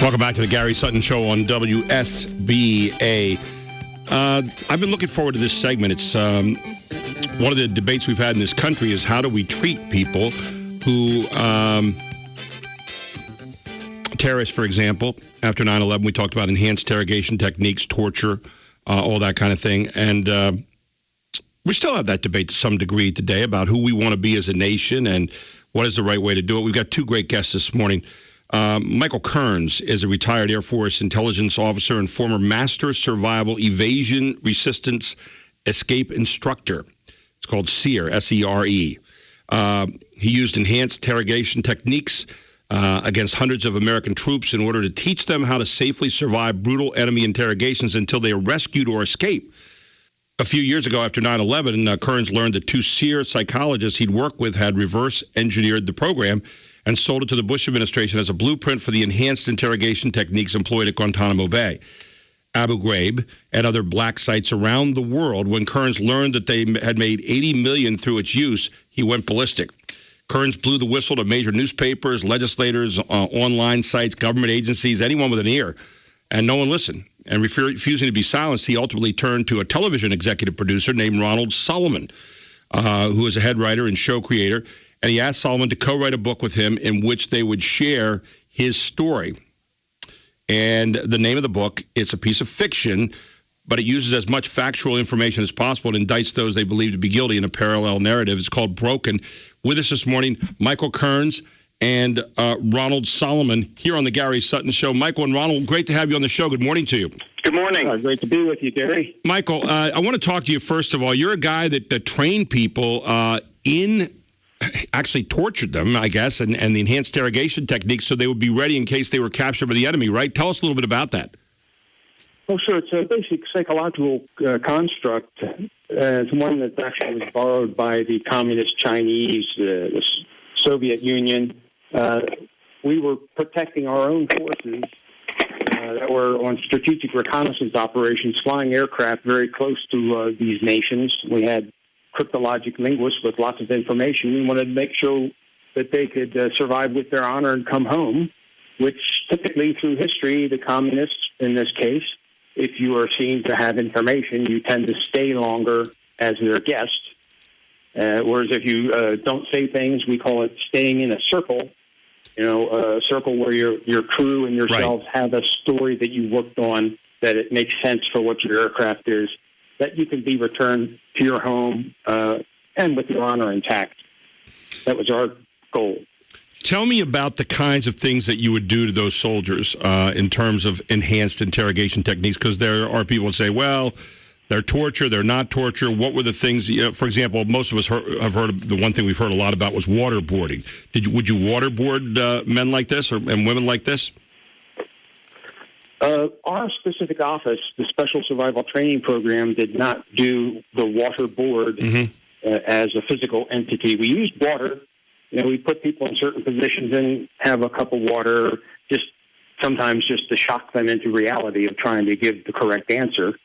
Welcome back to the Gary Sutton Show on WSBA. I've been looking forward to this segment. It's one of the debates we've had in this country is how do we treat people who, terrorists, for example, after 9/11, we talked about enhanced interrogation techniques, torture, all that kind of thing. And we still have that debate to some degree today about who we want to be as a nation and what is the right way to do it. We've got two great guests this morning. Michael Kearns is a retired Air Force intelligence officer and former Master Survival Evasion Resistance Escape Instructor. It's called SERE, S-E-R-E. He used enhanced interrogation techniques against hundreds of American troops in order to teach them how to safely survive brutal enemy interrogations until they are rescued or escape. A few years ago, after 9/11, Kearns learned that two SERE psychologists he'd worked with had reverse engineered the program and sold it to the Bush administration as a blueprint for the enhanced interrogation techniques employed at Guantanamo Bay, Abu Ghraib, and other black sites around the world. When Kearns learned that they had made $80 million through its use, he went ballistic. Kearns blew the whistle to major newspapers, legislators, online sites, government agencies, anyone with an ear, and no one listened. And refusing to be silenced, he ultimately turned to a television executive producer named Ronald Solomon, who is a head writer and show creator. And he asked Solomon to co-write a book with him in which they would share his story. And the name of the book, it's a piece of fiction, but it uses as much factual information as possible and indicts those they believe to be guilty in a parallel narrative. It's called Broken. With us this morning, Michael Kearns and Ronald Solomon here on the Gary Sutton Show. Michael and Ronald, great to have you on the show. Good morning to you. Good morning. Great to be with you, Gary. Michael, I want to talk to you first of all. You're a guy that trained people actually tortured them, I guess, and the enhanced interrogation techniques so they would be ready in case they were captured by the enemy, right? Tell us a little bit about that. Well, sure. It's a basic psychological construct. It's one that actually was borrowed by the communist Chinese, the Soviet Union. We were protecting our own forces that were on strategic reconnaissance operations, flying aircraft very close to these nations. We had cryptologic linguists with lots of information. We wanted to make sure that they could survive with their honor and come home, which typically through history, the communists in this case, if you are seen to have information, you tend to stay longer as their guest. Whereas if you don't say things, we call it staying in a circle, a circle where your crew and yourselves have a story that you worked on, that it makes sense for what your aircraft is, that you can be returned to your home and with your honor intact. That was our goal. Tell me about the kinds of things that you would do to those soldiers in terms of enhanced interrogation techniques, because there are people who say, well, they're torture, they're not torture. What were the things, for example, most of us have heard of, the one thing we've heard a lot about was waterboarding. Would you waterboard men like this and women like this? Our specific office, the Special Survival Training Program, did not do the waterboard as a physical entity. We used water. We put people in certain positions and have a cup of water, sometimes just to shock them into reality of trying to give the correct answer.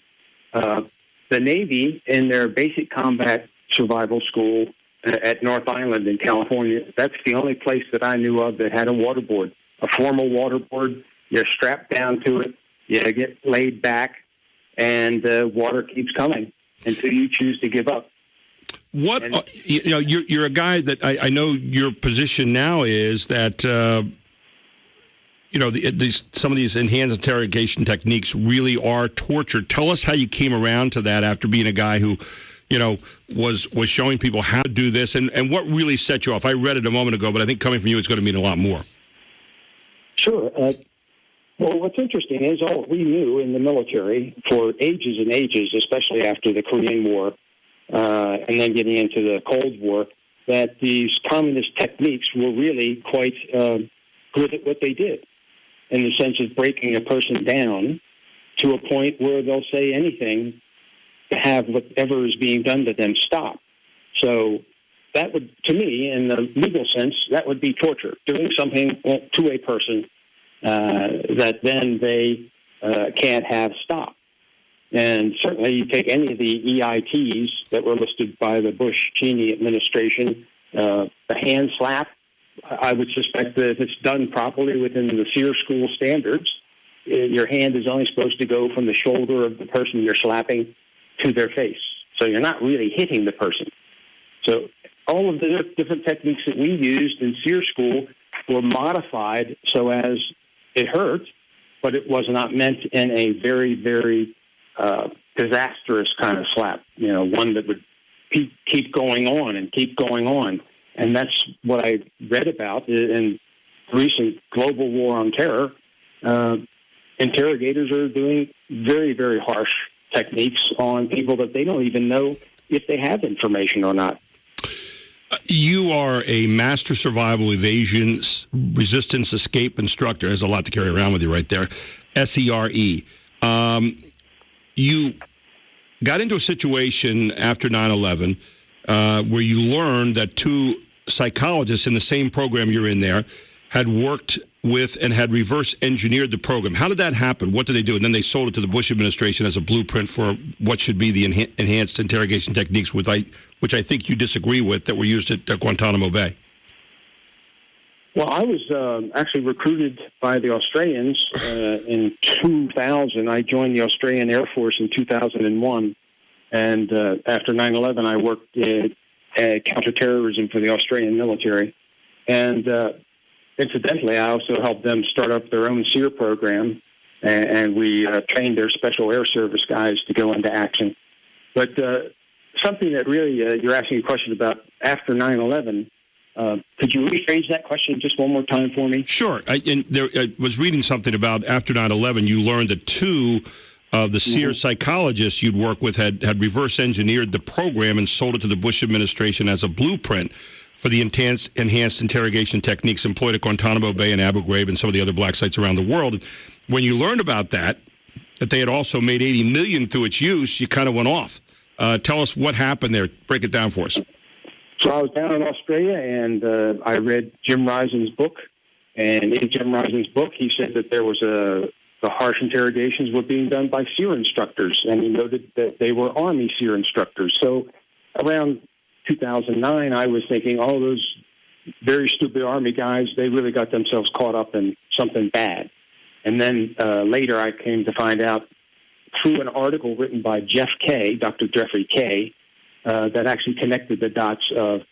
The Navy, in their basic combat survival school at North Island in California, that's the only place that I knew of that had a waterboard, a formal waterboard. You're strapped down to it, you get laid back, and water keeps coming until you choose to give up. You're a guy that I know your position now is that, some of these enhanced interrogation techniques really are torture. Tell us how you came around to that after being a guy who, was showing people how to do this and what really set you off. I read it a moment ago, but I think coming from you, it's going to mean a lot more. Sure. Well, what's interesting is all we knew in the military for ages and ages, especially after the Korean War, and then getting into the Cold War, that these communist techniques were really quite good at what they did, in the sense of breaking a person down to a point where they'll say anything to have whatever is being done to them stop. So that would, to me, in the legal sense, that would be torture, doing something to a person that then they can't have stopped. And certainly you take any of the EITs that were listed by the Bush-Cheney administration, the hand slap, I would suspect that if it's done properly within the SEER school standards, your hand is only supposed to go from the shoulder of the person you're slapping to their face. So you're not really hitting the person. So all of the different techniques that we used in SEER school were modified so as it hurt, but it was not meant in a very, very disastrous kind of slap, one that would keep going on and keep going on. And that's what I read about in the recent global war on terror. Interrogators are doing very, very harsh techniques on people that they don't even know if they have information or not. You are a master survival evasion resistance escape instructor. There's a lot to carry around with you right there. SERE. You got into a situation after 9/11 where you learned that two psychologists in the same program you're in there had worked with and had reverse engineered the program. How did that happen? What did they do? And then they sold it to the Bush administration as a blueprint for what should be the enhanced interrogation techniques, which I think you disagree with, that were used at Guantanamo Bay. Well, I was actually recruited by the Australians in 2000. I joined the Australian Air Force in 2001. And after 9/11, I worked at counterterrorism for the Australian military. And incidentally, I also helped them start up their own SEER program. And we trained their Special Air Service guys to go into action. But something that really you're asking a question about after 9/11, could you rephrase that question just one more time for me? Sure. I was reading something about after 9/11, you learned that two of the SEER psychologists you'd work with had reverse engineered the program and sold it to the Bush administration as a blueprint for the enhanced interrogation techniques employed at Guantanamo Bay and Abu Ghraib and some of the other black sites around the world. When you learned about that they had also made $80 million through its use, you kind of went off. Tell us what happened there. Break it down for us. So I was down in Australia, and I read Jim Risen's book. And in Jim Risen's book, he said that there was the harsh interrogations were being done by SEER instructors, and he noted that they were Army SEER instructors. So around 2009, I was thinking, oh, those very stupid Army guys, they really got themselves caught up in something bad. And then later I came to find out through an article written by Jeff Kay, Dr. Jeffrey Kay, that actually connected the dots of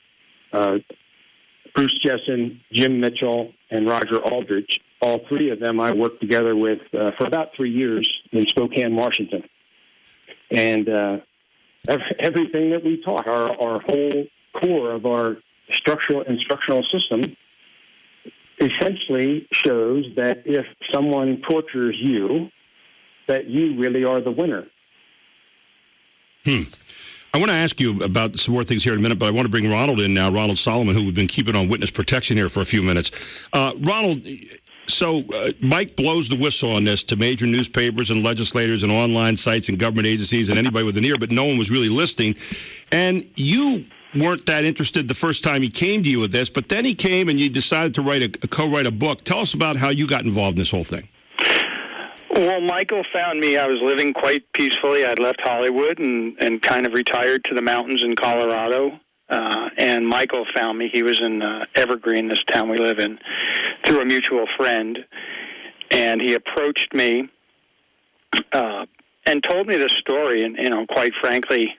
Bruce Jessen, Jim Mitchell, and Roger Aldridge. All three of them I worked together with for about 3 years in Spokane, Washington. And everything that we taught, our whole core of our instructional system, essentially shows that if someone tortures you, that you really are the winner. I want to ask you about some more things here in a minute, but I want to bring Ronald in now, Ronald Solomon, who we've been keeping on witness protection here for a few minutes. Ronald, so Mike blows the whistle on this to major newspapers and legislators and online sites and government agencies and anybody with an ear, but no one was really listening. And you weren't that interested the first time he came to you with this, but then he came and you decided to co-write a book. Tell us about how you got involved in this whole thing. Well, Michael found me. I was living quite peacefully. I'd left Hollywood and kind of retired to the mountains in Colorado. And Michael found me. He was in Evergreen, this town we live in, through a mutual friend. And he approached me and told me this story. And, quite frankly,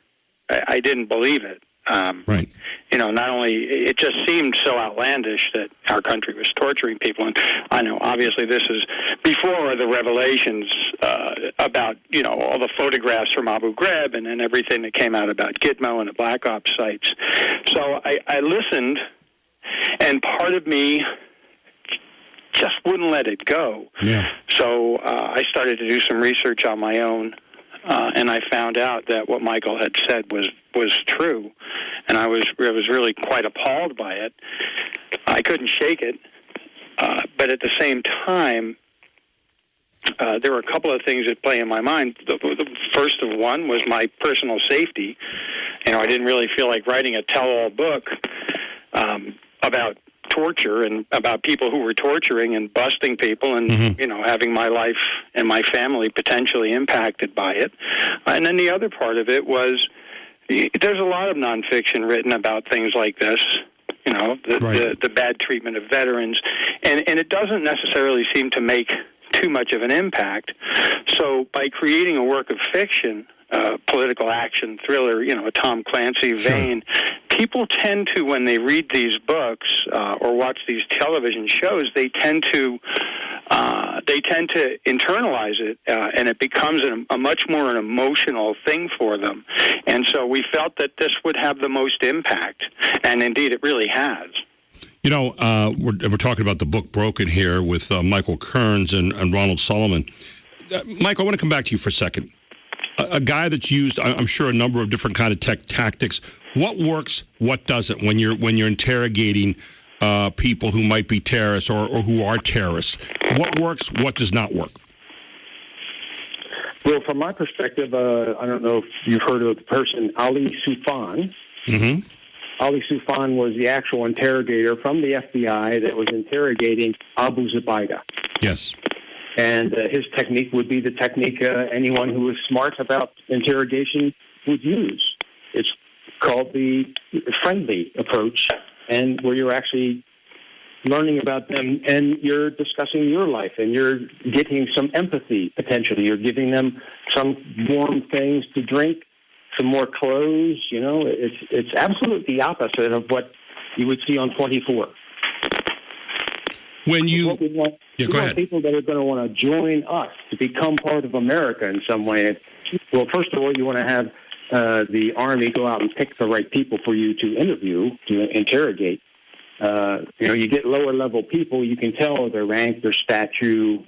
I didn't believe it. Right. Not only, it just seemed so outlandish that our country was torturing people. And I know, obviously, this is before the revelations about, all the photographs from Abu Ghraib and everything that came out about Gitmo and the Black Ops sites. So I listened, and part of me just wouldn't let it go. Yeah. So I started to do some research on my own. And I found out that what Michael had said was true, and I was really quite appalled by it. I couldn't shake it, but at the same time, there were a couple of things that play in my mind. The first of one was my personal safety, I didn't really feel like writing a tell-all book about torture and about people who were torturing and busting people and, having my life and my family potentially impacted by it. And then the other part of it was there's a lot of nonfiction written about things like this, the bad treatment of veterans, and it doesn't necessarily seem to make too much of an impact. So by creating a work of fiction, political action thriller, a Tom Clancy vein, people tend to, when they read these books or watch these television shows, they tend to internalize it, and it becomes a much more an emotional thing for them. And so we felt that this would have the most impact, and indeed it really has. We're talking about the book Broken here with Michael Kearns and Ronald Solomon. Mike, I want to come back to you for a second. A guy that's used, I'm sure, a number of different kind of tactics. What works, what doesn't when you're interrogating people who might be terrorists or who are terrorists? What works, what does not work? Well, from my perspective, I don't know if you've heard of the person Ali Soufan. Mm-hmm. Ali Soufan was the actual interrogator from the FBI that was interrogating Abu Zubaydah. Yes. And his technique would be the technique anyone who is smart about interrogation would use. It's called the friendly approach, and where you're actually learning about them and you're discussing your life and you're getting some empathy potentially. You're giving them some warm things to drink, some more clothes. It's absolutely the opposite of what you would see on 24. When you want people that are going to want to join us to become part of America in some way. Well, first of all, you want to have the Army go out and pick the right people for you to interview, to interrogate. You get lower level people, you can tell their rank, their statue,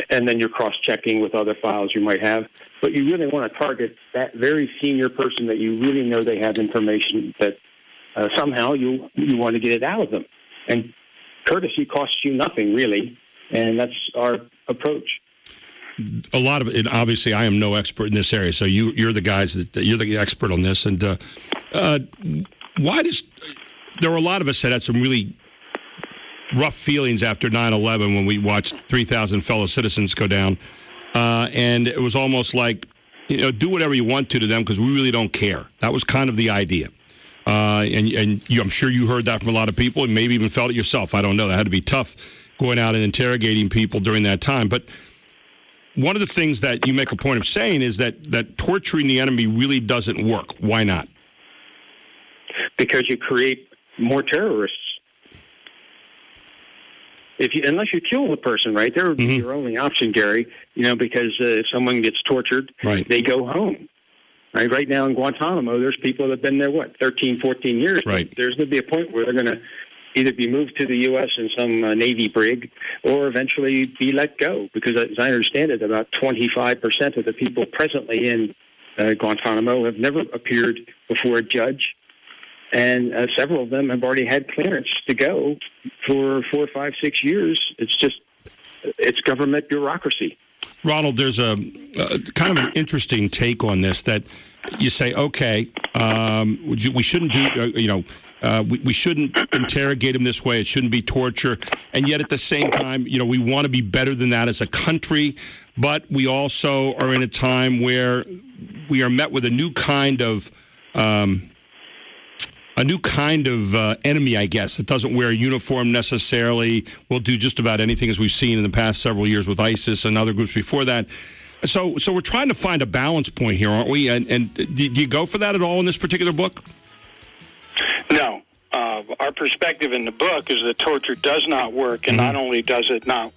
and then you're cross-checking with other files you might have. But you really want to target that very senior person that you really know they have information that somehow you want to get it out of them. And courtesy costs you nothing, really, and that's our approach. A lot of it, obviously, I am no expert in this area, so you're the guys you're the expert on this. And why does there were a lot of us that had some really rough feelings after 9/11 when we watched 3,000 fellow citizens go down, and it was almost like, do whatever you want to them because we really don't care. That was kind of the idea. I'm sure you heard that from a lot of people and maybe even felt it yourself. I don't know. That had to be tough going out and interrogating people during that time. But one of the things that you make a point of saying is that torturing the enemy really doesn't work. Why not? Because you create more terrorists. Unless you kill the person, right? There would be your only option, Gary, because if someone gets tortured, they go home. Right now in Guantanamo, there's people that have been there, 13, 14 years. Right. There's going to be a point where they're going to either be moved to the U.S. in some Navy brig or eventually be let go. Because as I understand it, about 25% of the people presently in Guantanamo have never appeared before a judge. And several of them have already had clearance to go for 4, 5, 6 years. It's government bureaucracy. Ronald, there's a kind of an interesting take on this that you say, okay, we shouldn't do, we shouldn't interrogate him this way. It shouldn't be torture. And yet at the same time, we want to be better than that as a country. But we also are in a time where we are met with a new kind of enemy, I guess. It doesn't wear a uniform necessarily. Will do just about anything, as we've seen in the past several years with ISIS and other groups before that. So we're trying to find a balance point here, aren't we? And do you go for that at all in this particular book? No. Our perspective in the book is that torture does not work, and not only does it not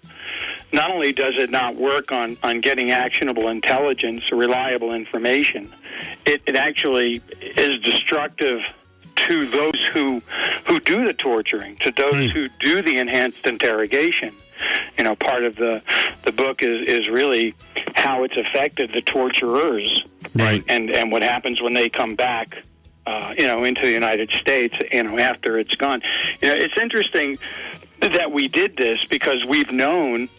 work on getting actionable intelligence or reliable information, it actually is destructive to those who do the torturing, to those who do the enhanced interrogation. Part of the book is really how it's affected the torturers, right? And what happens when they come back, into the United States, after it's gone. It's interesting that we did this because we've known,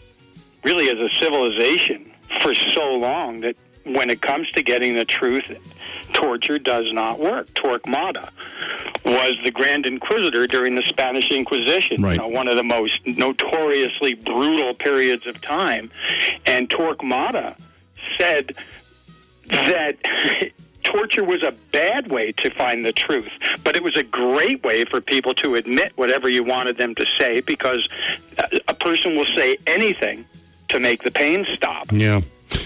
really as a civilization, for so long that when it comes to getting the truth torture does not work. Torquemada was the Grand Inquisitor during the Spanish Inquisition, right. One of the most notoriously brutal periods of time. And Torquemada said that torture was a bad way to find the truth, but it was a great way for people to admit whatever you wanted them to say, because a person will say anything to make the pain stop. Yeah.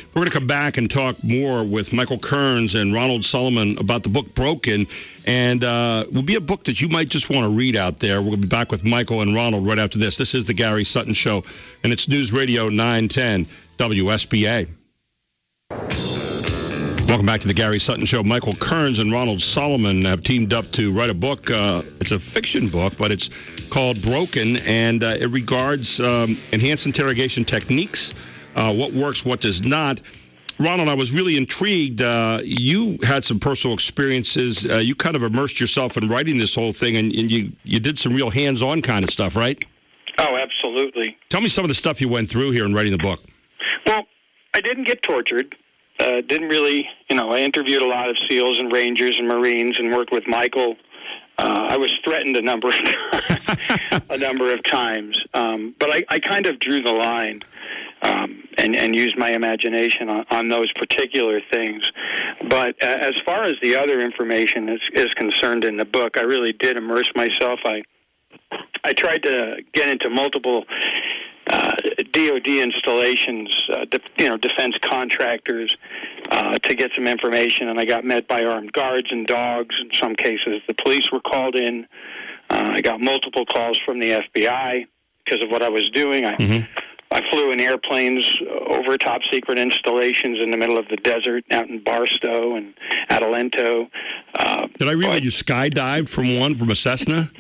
We're going to come back and talk more with Michael Kearns and Ronald Solomon about the book Broken, and will be a book that you might just want to read out there. We'll be back with Michael and Ronald right after this. This is the Gary Sutton Show, and it's News Radio 910 WSBA. Welcome back to the Gary Sutton Show. Michael Kearns and Ronald Solomon have teamed up to write a book. It's a fiction book, but it's called Broken, and it regards enhanced interrogation techniques, what works, what does not. Ronald, I was really intrigued. You had some personal experiences. You kind of immersed yourself in writing this whole thing, and you did some real hands-on kind of stuff, right? Oh, absolutely. Tell me some of the stuff you went through here in writing the book. Well, I didn't get tortured. Didn't really, I interviewed a lot of SEALs and Rangers and Marines and worked with Michael. I was threatened a number of times, but I kind of drew the line and used my imagination on those particular things. But as far as the other information is concerned in the book, I really did immerse myself. I tried to get into multiple DOD installations, defense contractors, to get some information, and I got met by armed guards and dogs. In some cases, the police were called in. I got multiple calls from the FBI because of what I was doing. I flew in airplanes over top-secret installations in the middle of the desert out in Barstow and Atalento. Did I read that you skydived from a Cessna?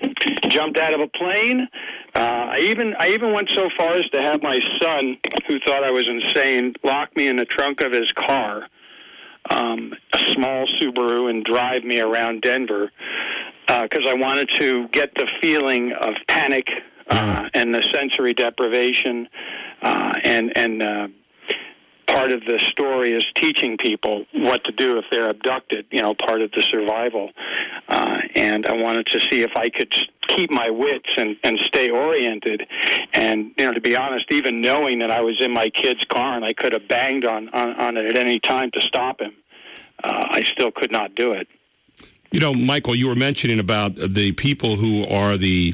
Jumped out of a plane. I even went so far as to have my son, who thought I was insane, lock me in the trunk of his car, a small Subaru, and drive me around Denver because I wanted to get the feeling of panic and the sensory deprivation, and part of the story is teaching people what to do if they're abducted, part of the survival. And I wanted to see if I could keep my wits and stay oriented. And, to be honest, even knowing that I was in my kid's car and I could have banged on it at any time to stop him, I still could not do it. Michael, you were mentioning about the people who are the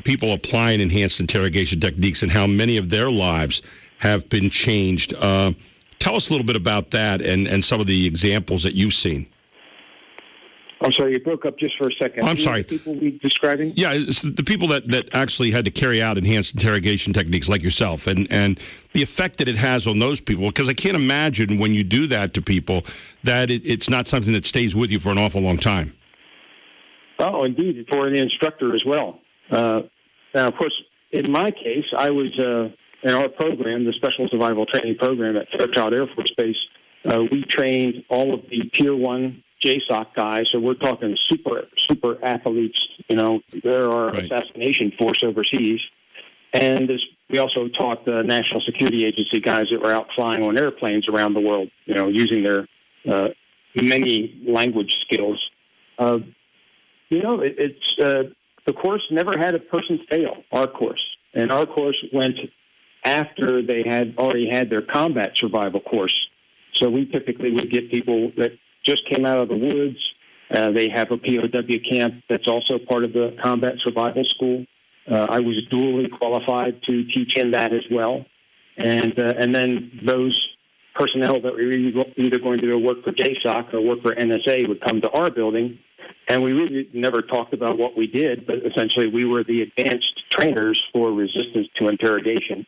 people applying enhanced interrogation techniques and how many of their lives have been changed. Tell us a little bit about that and some of the examples that you've seen. I'm sorry, you broke up just for a second. I'm sorry. The people we're describing? Yeah, it's the people that actually had to carry out enhanced interrogation techniques like yourself, and the effect that it has on those people, because I can't imagine when you do that to people that it's not something that stays with you for an awful long time. Oh, indeed, for the instructor as well. Now, of course, in my case, I was in our program, the Special Survival Training Program at Fairchild Air Force Base. We trained all of the Tier 1 JSOC guys, so we're talking super athletes. They're our assassination force overseas. And we also taught the National Security Agency guys that were out flying on airplanes around the world, using their many language skills. The course never had a person fail, our course. And our course went after they had already had their combat survival course. So we typically would get people that just came out of the woods. They have a POW camp that's also part of the combat survival school. I was dually qualified to teach in that as well. And then those personnel that were either going to go work for JSOC or work for NSA would come to our building. And we really never talked about what we did, but essentially we were the advanced trainers for resistance to interrogation.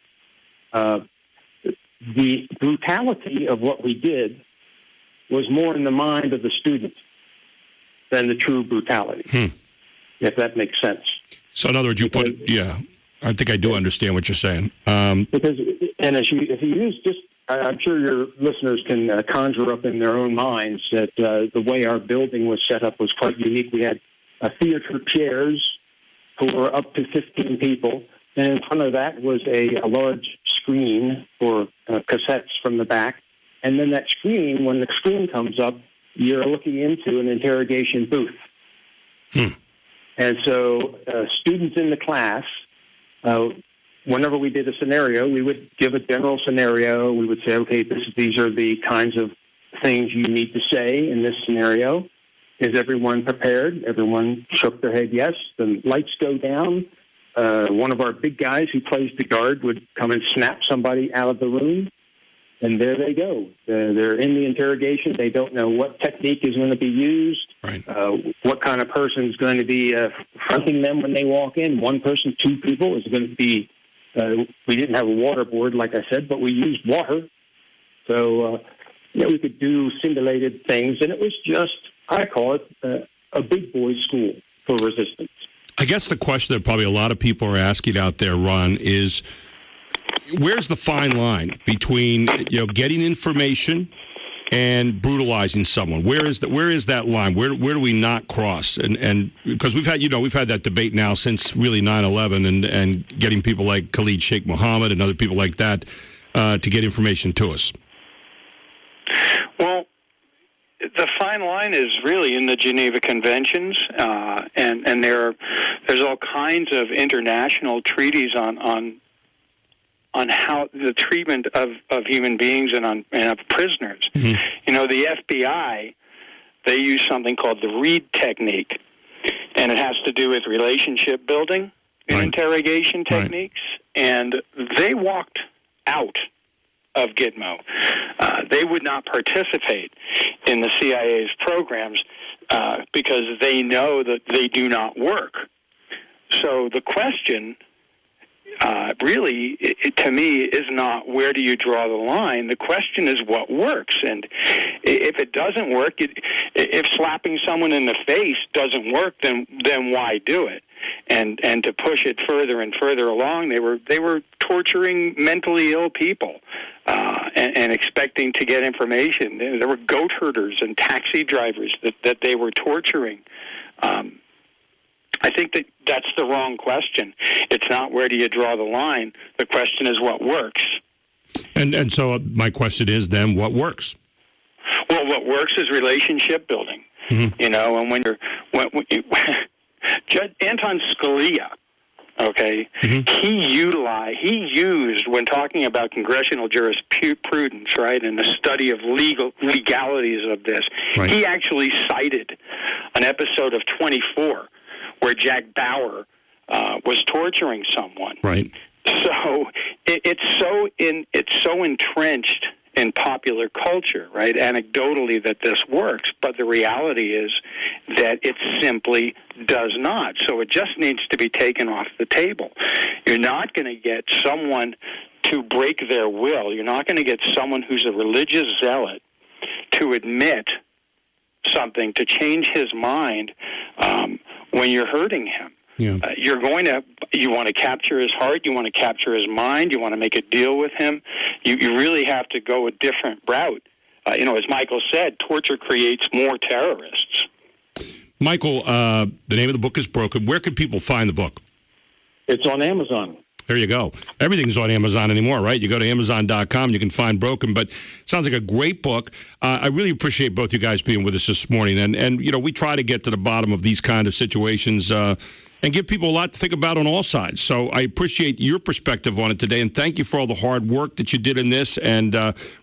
The brutality of what we did was more in the mind of the student than the true brutality, if that makes sense. So in other words, I think I do understand what you're saying. Because if you use just, I'm sure your listeners can conjure up in their own minds that the way our building was set up was quite unique. We had theater chairs for up to 15 people, and in front of that was a large screen for cassettes from the back. And then that screen, when the screen comes up, you're looking into an interrogation booth. And so students in the class, whenever we did a scenario, we would give a general scenario. We would say, okay, these are the kinds of things you need to say in this scenario. Is everyone prepared? Everyone shook their head yes. The lights go down. One of our big guys who plays the guard would come and snap somebody out of the room. And there they go. They're in the interrogation. They don't know what technique is going to be used, right. What kind of person is going to be fronting them when they walk in. One person, two people is going to be, we didn't have a water board, like I said, but we used water. So we could do simulated things. And it was just, I call it a big boys' school for resistance. I guess the question that probably a lot of people are asking out there, Ron, is where's the fine line between getting information and brutalizing someone? Where is that line? Where do we not cross? And because we've had that debate now since really 9/11 and getting people like Khalid Sheikh Mohammed and other people like that to get information to us. Well, the fine line is really in the Geneva Conventions, and there's all kinds of international treaties on how the treatment of human beings and of prisoners. Mm-hmm. The FBI, they use something called the Reed technique, and it has to do with relationship building in interrogation techniques, and they walked out of Gitmo. They would not participate in the CIA's programs because they know that they do not work. So the question really, to me, is not where do you draw the line. The question is what works. And if it doesn't work, if slapping someone in the face doesn't work, then why do it? And to push it further and further along, they were torturing mentally ill people and expecting to get information. There were goat herders and taxi drivers that they were torturing. I think that's the wrong question. It's not where do you draw the line. The question is what works. And so my question is then what works? Well, what works is relationship building. Mm-hmm. And when Judge Anton Scalia, okay, mm-hmm. he used when talking about congressional jurisprudence, right, and the study of legalities of this, right. He actually cited an episode of 24 where Jack Bauer was torturing someone. Right. So it's so entrenched in popular culture, right? Anecdotally, that this works, but the reality is that it simply does not. So it just needs to be taken off the table. You're not going to get someone to break their will. You're not going to get someone who's a religious zealot to admit something, to change his mind when you're hurting him. Yeah. You want to capture his heart, you want to capture his mind, you want to make a deal with him. You really have to go a different route. As Michael said, torture creates more terrorists. Michael, the name of the book is Broken. Where can people find the book? It's on Amazon. There you go. Everything's on Amazon anymore, right? You go to Amazon.com, you can find Broken, but it sounds like a great book. I really appreciate both you guys being with us this morning. And we try to get to the bottom of these kind of situations and give people a lot to think about on all sides. So I appreciate your perspective on it today, and thank you for all the hard work that you did in this. And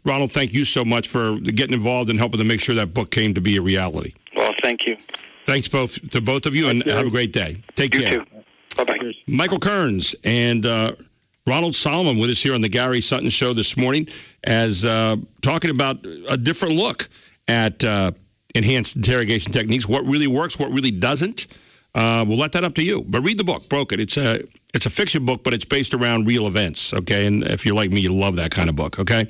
Ronald, thank you so much for getting involved and helping to make sure that book came to be a reality. Well, thank you. Thanks to both of you, and have a great day. Take care. You too. Bye-bye. Michael Kearns and Ronald Solomon with us here on the Gary Sutton Show this morning as talking about a different look at enhanced interrogation techniques, what really works, what really doesn't. We'll let that up to you. But read the book, Broken. It's a fiction book, but it's based around real events, okay? And if you're like me, you love that kind of book, okay?